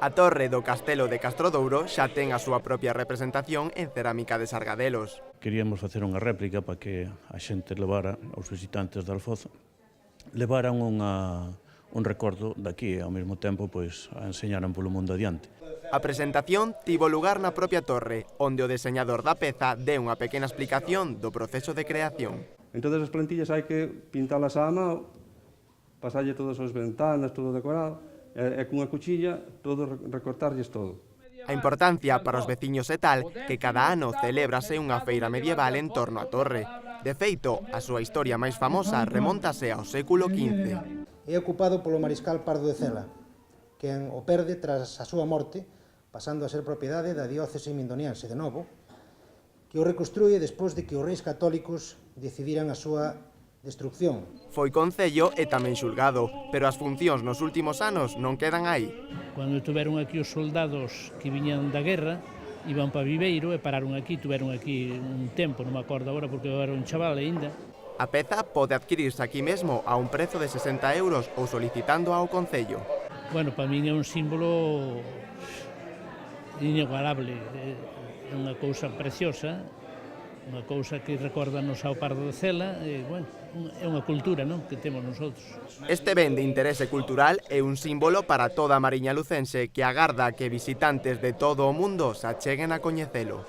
A torre do Castelo de Castrodouro xa ten a súa propia representación en cerámica de Sargadelos. Queríamos facer unha réplica para que a xente levara, aos visitantes de Alfoz, levaran un recordo daqui e ao mesmo tempo pois, a enseñaran polo mundo adiante. A presentación tivo lugar na propia torre, onde o deseñador da peza deu unha pequena explicación do proceso de creación. En todas as plantillas hai que pintalas á mão, pasarlle todas as ventanas, todo decorado, e cunha cuchilla todo recortarlles todo. A importancia para os veciños é tal que cada ano celébrase unha feira medieval en torno á torre. De feito, a súa historia máis famosa remontase ao século XV. É ocupado polo mariscal Pardo de Cela, quen o perde tras a súa morte, pasando a ser propiedade da diócese mindoniense de novo, que o reconstrúe despois de que os reis católicos decidiran a súa destrucción. Foi concello e tamén xulgado, pero as funcións nos últimos anos non quedan aí. Cando tuveron aquí os soldados que viñan da guerra, iban para Viveiro e pararon aquí, tuveron aquí un tempo, non me acordo agora porque eu era un chaval aínda. A peza pode adquirirse aquí mesmo a un prezo de 60 euros ou solicitando ao concello. Bueno, para min é un símbolo inigualable, é unha cousa preciosa, unha cousa que recordanos ao Pardo de Cela, e, bueno, é unha cultura, non?, que temos nosotros. Este ben de interese cultural é un símbolo para toda a Mariña lucense que agarda que visitantes de todo o mundo se acheguen a coñecelo.